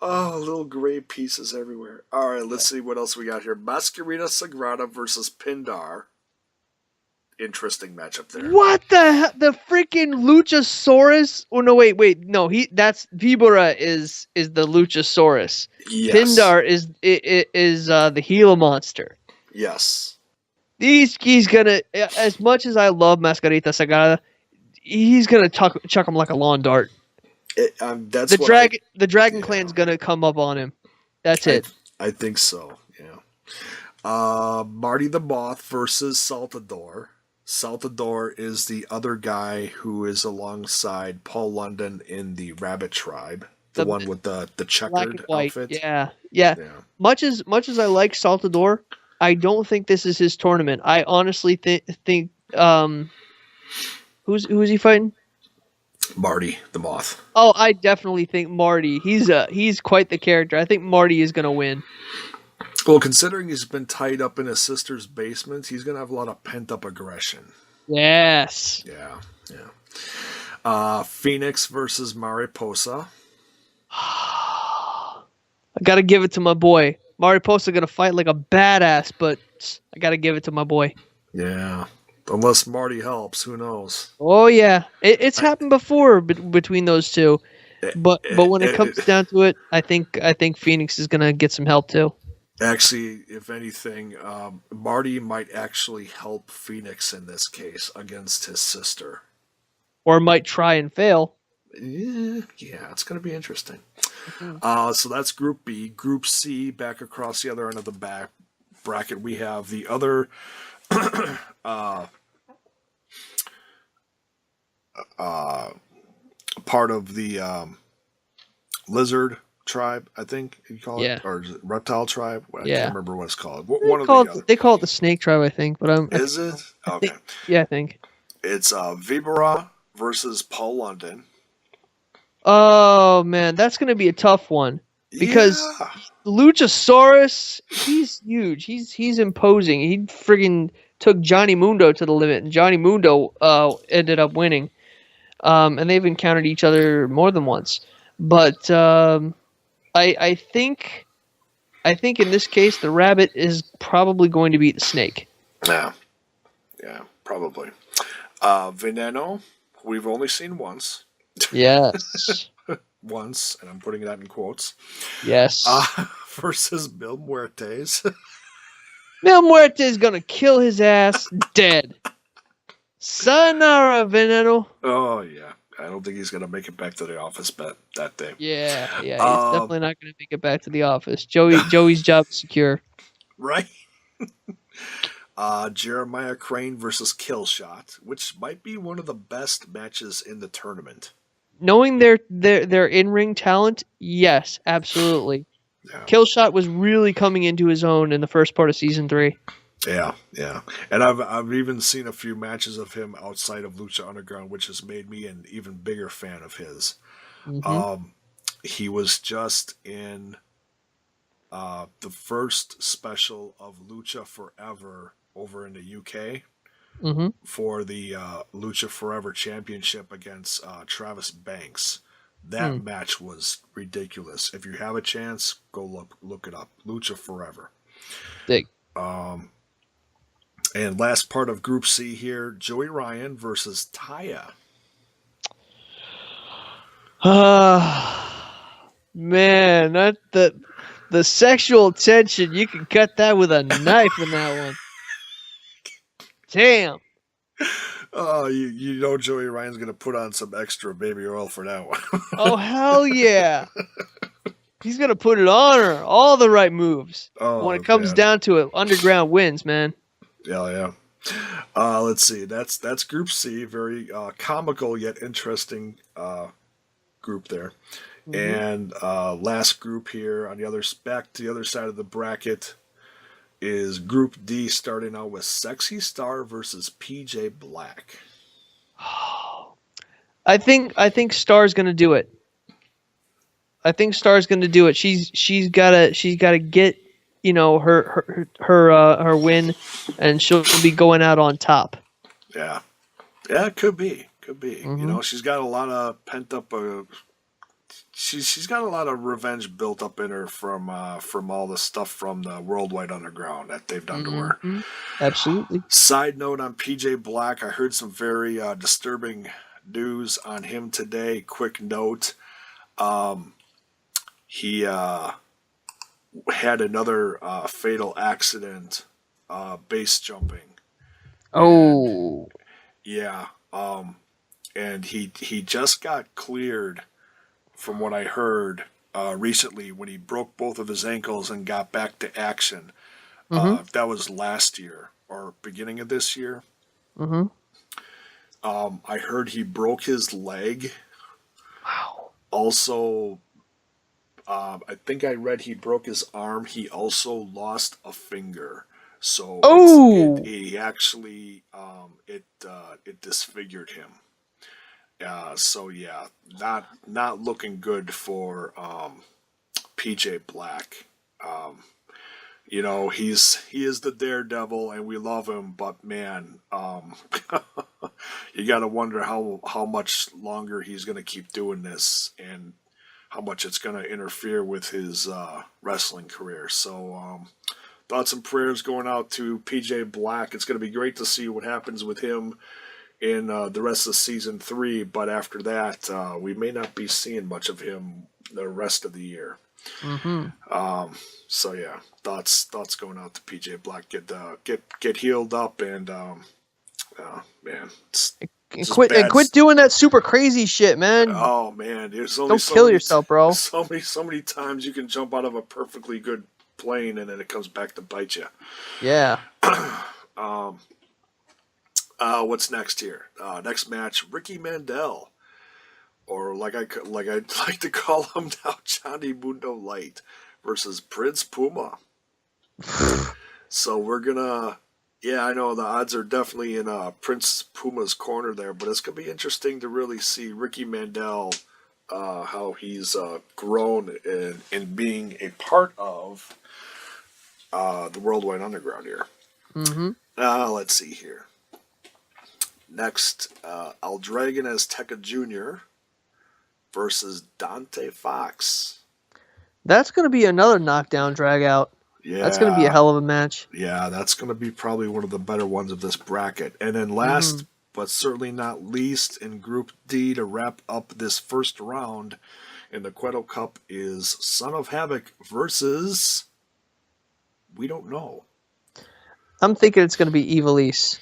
Oh, little gray pieces everywhere. All right, let's see what else we got here. Masquerita Sagrada versus Pindar. Interesting matchup there. What the freaking Luchasaurus? Oh no, wait, no, that's Vibora is the Luchasaurus. Yes. Pindar is the Gila monster. Yes. He's gonna, as much as I love Mascarita Sagrada, he's gonna chuck him like a lawn dart. That's the Dragon Clan's gonna come up on him. That's it. I think so. Yeah. Marty the Moth versus Saltador. Saltador is the other guy who is alongside Paul London in the Rabbit Tribe, the one with the checkered outfit. Yeah. Much as I like Saltador, I don't think this is his tournament. I honestly think who is he fighting? Marty the Moth. Oh, I definitely think Marty. He's quite the character. I think Marty is going to win. Well, considering he's been tied up in his sister's basement, he's going to have a lot of pent-up aggression. Yes. Yeah. Phoenix versus Mariposa. I got to give it to my boy. Mariposa going to fight like a badass, but I got to give it to my boy. Yeah. Unless Marty helps, who knows? Oh, yeah. It's happened before between those two. But when it comes down to it, I think Phoenix is going to get some help, too. Actually, if anything, Marty might actually help Phoenix in this case against his sister. Or might try and fail. Yeah, it's going to be interesting. Mm-hmm. So that's Group B. Group C, back across the other end of the back bracket, we have the other part of the lizard tribe, I think you call it, or is it reptile tribe? I can't remember what it's called. They call it the snake tribe, I think. But is it? Okay. I think it's Vibora versus Paul London. Oh man, that's gonna be a tough one because Luchasaurus, he's huge. He's imposing. He friggin' took Johnny Mundo to the limit, and Johnny Mundo ended up winning. And they've encountered each other more than once. But I think in this case the rabbit is probably going to beat the snake. Yeah, probably. Veneno, we've only seen once. Yes. Once, and I'm putting that in quotes. Yes. Versus Bill Muertes. Mil Muerte is gonna kill his ass dead. Sayonara, Veneno. Oh yeah, I don't think he's gonna make it back to the office that day. Yeah, he's Um, definitely not gonna make it back to the office. Joey's job is secure. right. Jeremiah Crane versus Killshot, which might be one of the best matches in the tournament. Knowing their in ring talent, yes, absolutely. Yeah. Killshot was really coming into his own in the first part of season 3. Yeah, and I've even seen a few matches of him outside of Lucha Underground, which has made me an even bigger fan of his. Mm-hmm. He was just in the first special of Lucha Forever over in the UK Mm-hmm. for the Lucha Forever Championship against Travis Banks. That Hmm. match was ridiculous. If you have a chance, go look it up. Lucha Forever. Dig. And last part of Group C here, Joey Ryan versus Taya. Man, that the sexual tension, you can cut that with a knife in that one. Damn. Oh, you know Joey Ryan's gonna put on some extra baby oil for that one. Oh hell yeah. He's gonna put it on her. All the right moves. But when Oh it comes man, down to it, Underground wins, man. yeah. Let's see. That's Group C. Very comical yet interesting group there. Mm-hmm. And last group here on the other back to the other side of the bracket is Group D, starting out with Sexy Star versus PJ Black. I think Star's gonna do it. I think Star's gonna do it. She's gotta get her win, and she'll be going out on top. Yeah, it could be. Mm-hmm. She's got a lot of pent up. She's got a lot of revenge built up in her from all the stuff from the Worldwide Underground that they've done to her. Mm-hmm. Absolutely. Side note on PJ Black, I heard some very disturbing news on him today. Quick note. He had another fatal accident base jumping. Oh. Yeah. And he just got cleared from what I heard recently when he broke both of his ankles and got back to action. Mm-hmm. That was last year or beginning of this year. Mm-hmm. I heard he broke his leg. Wow. Also, I think I read he broke his arm. He also lost a finger. So he actually it disfigured him. So yeah, not looking good for PJ Black. He is the daredevil and we love him, but man, you got to wonder how much longer he's going to keep doing this and how much it's going to interfere with his wrestling career. So thoughts and prayers going out to PJ Black. It's going to be great to see what happens with him in the rest of season 3, but after that, we may not be seeing much of him the rest of the year. Mm-hmm. So yeah, thoughts going out to PJ Black. Get healed up and man, Quit doing that super crazy shit, man. Oh man, there's only Don't kill yourself, bro. So many times you can jump out of a perfectly good plane and then it comes back to bite you. Yeah. What's next here? Next match, Ricky Mandel, or like I'd like to call him now, Johnny Mundo Light versus Prince Puma. So we're gonna, yeah, I know the odds are definitely in Prince Puma's corner there, but it's gonna be interesting to really see Ricky Mandel, how he's grown in being a part of the Worldwide Underground here. Mm-hmm. Let's see here. Next, Al Dragon as Tekka Jr. versus Dante Fox. That's gonna be another knockdown drag out. Yeah. That's gonna be a hell of a match. Yeah, that's going to be probably one of the better ones of this bracket. And then last, but certainly not least, in Group D to wrap up this first round in the Cueto Cup is Son of Havoc versus... We don't know. I'm thinking it's going to be Ivelisse.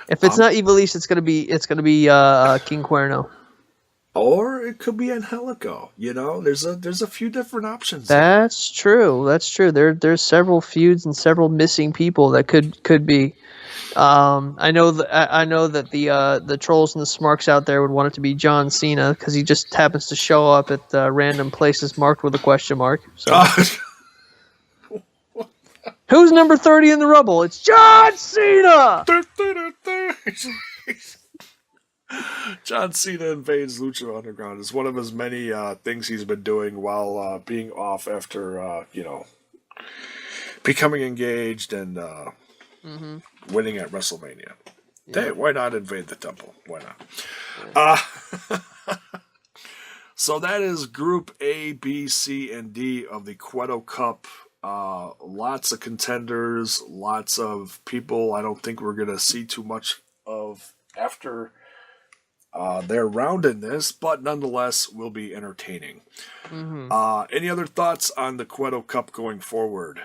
If it's not Ivelisse, it's going to be King Cuerno. Or it could be Angelico. There's a few different options there. That's true. That's true. There's several feuds and several missing people that could be. I know that the trolls and the smarks out there would want it to be John Cena because he just happens to show up at random places marked with a question mark. So. Who's number 30 in the Rumble? It's John Cena! John Cena invades Lucha Underground is one of his many things he's been doing while being off after, becoming engaged and winning at WrestleMania. Yeah. Hey, why not invade the temple? Why not? Yeah. So that is Group A, B, C, and D of the Cueto Cup. Lots of contenders, lots of people I don't think we're going to see too much of after their round in this, but nonetheless will be entertaining. Mm-hmm. Any other thoughts on the Cueto Cup going forward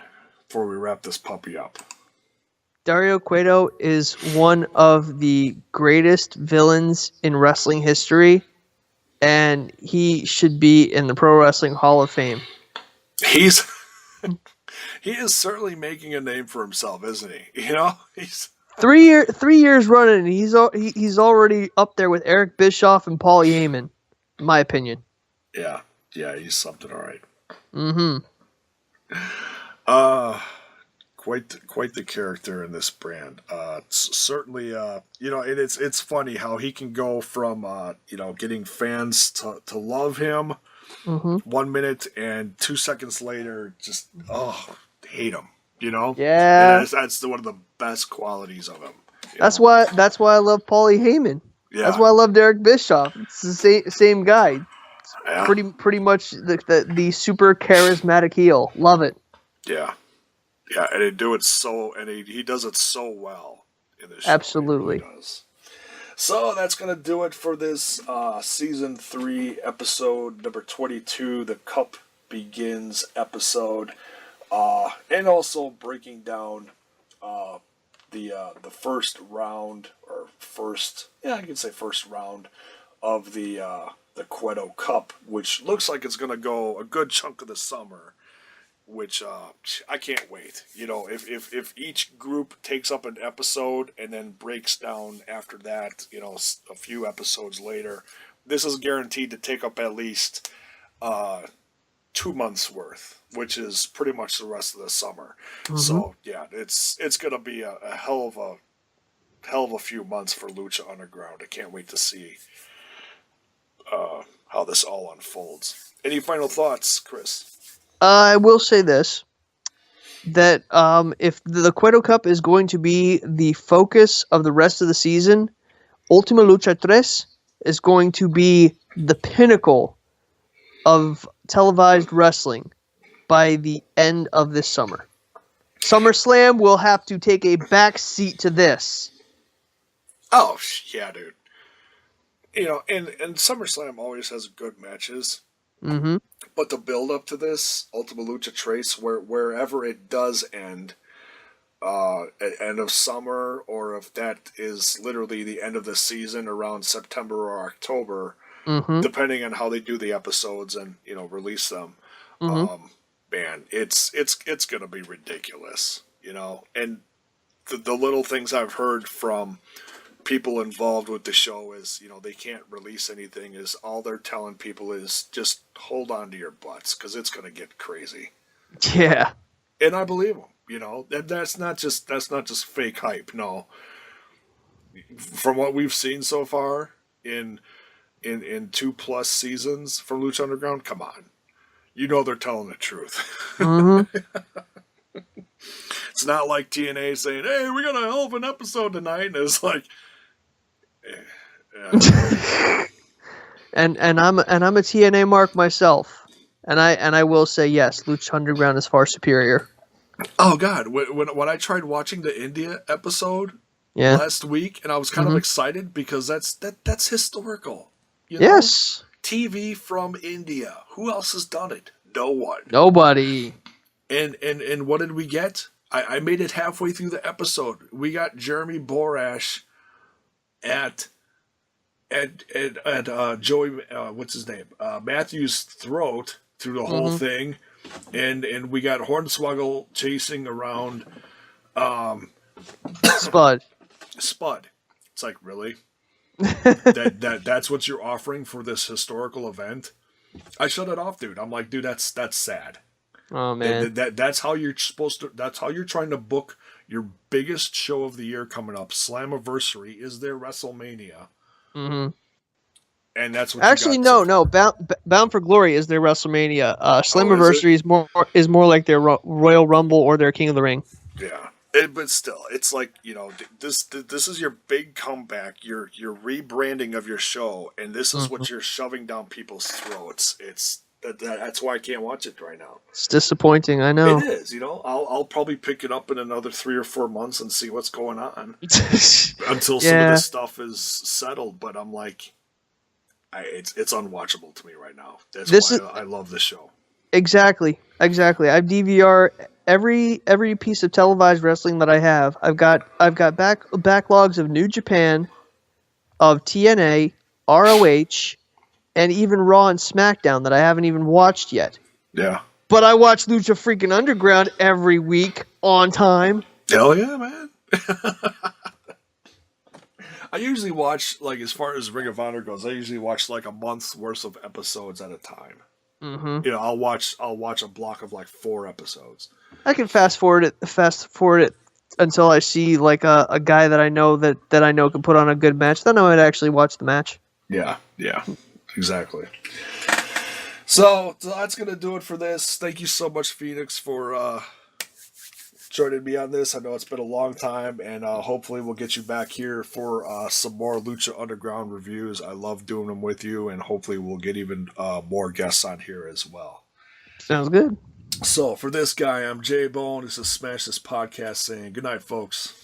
before we wrap this puppy up? Dario Cueto is one of the greatest villains in wrestling history, and he should be in the Pro Wrestling Hall of Fame. He is certainly making a name for himself, isn't he? He's 3 years running, and he's already up there with Eric Bischoff and Paul Heyman, in my opinion. Yeah, he's something, all right. Mm-hmm. Quite the character in this brand. It's certainly, and it's funny how he can go from, getting fans to love him 1 minute and 2 seconds later, just, hate him, Yeah. And that's one of the best qualities of him. That's why I love Paulie Heyman. Yeah. That's why I love Eric Bischoff. It's the same guy. Yeah. Pretty much the super charismatic heel. Love it. Yeah. Yeah, and he does it so well in this show. Absolutely. He does. So that's going to do it for this Season 3 episode number 22, the Cup Begins episode. And also breaking down the first round, first round of the Cueto Cup, which looks like it's going to go a good chunk of the summer. Which I can't wait. If each group takes up an episode and then breaks down after that, a few episodes later, this is guaranteed to take up at least 2 months worth, which is pretty much the rest of the summer. Mm-hmm. So yeah, it's gonna be a hell of a few months for Lucha Underground. I can't wait to see how this all unfolds. Any final thoughts, Chris? I will say this, that if the Cueto Cup is going to be the focus of the rest of the season, Ultima Lucha 3 is going to be the pinnacle of televised wrestling by the end of this summer. SummerSlam will have to take a back seat to this. Oh, yeah, dude. And SummerSlam always has good matches. Mm-hmm. But the build up to this Ultima Lucha 3, wherever it does end, at end of summer, or if that is literally the end of the season around September or October, depending on how they do the episodes and release them, man, it's gonna be ridiculous, And the little things I've heard from people involved with the show is, they can't release anything, is all they're telling people is just hold on to your butts because it's going to get crazy. Yeah. And I believe them, that's not just fake hype. No, from what we've seen so far in 2+ seasons from Lucha Underground, come on, they're telling the truth. It's not like TNA saying, hey, we got a hell of an episode tonight, and it's like, and I'm a TNA mark myself, and I will say yes, Lucha Underground is far superior. Oh God, when I tried watching the India episode last week, and I was kind of excited because that's historical. Yes, TV from India. Who else has done it? No one. Nobody. And what did we get? I made it halfway through the episode. We got Jeremy Borash at Joey, what's his name? Matthew's throat through the whole thing, and we got Hornswoggle chasing around Spud. Spud. It's like, really? that's what you're offering for this historical event? I shut it off, dude. I'm like, dude, that's sad. Oh man, that's how you're supposed to. That's how you're trying to book your biggest show of the year coming up. Slammiversary is their WrestleMania, mm-hmm. and that's what. Actually, no. Bound for Glory is their WrestleMania. Slammiversary is more like their Royal Rumble or their King of the Ring. Yeah, but still, it's like, you know, this is your big comeback. Your rebranding of your show, and this is what you're shoving down people's throats. That's why I can't watch it right now. It's disappointing, I know. It is, you know. I'll probably pick it up in another 3 or 4 months and see what's going on until some of this stuff is settled. But I'm like, it's unwatchable to me right now. That's why I love this show. Exactly. I DVR every piece of televised wrestling that I have. I've got backlogs of New Japan, of TNA, ROH. And even Raw and SmackDown that I haven't even watched yet. Yeah. But I watch Lucha freaking Underground every week on time. Hell yeah, man. I usually watch, like, as far as Ring of Honor goes, I usually watch like a month's worth of episodes at a time. Mm-hmm. You know, I'll watch a block of like 4 episodes. I can fast forward it until I see like a guy that I know that I know can put on a good match. Then I might actually watch the match. Yeah. Exactly. So that's going to do it for this. Thank you so much, Phoenix, for joining me on this. I know it's been a long time, and hopefully we'll get you back here for some more Lucha Underground reviews. I love doing them with you, and hopefully we'll get even more guests on here as well. Sounds good. So for this guy, I'm Jay Bone. This is Smash This Podcast saying good night, folks.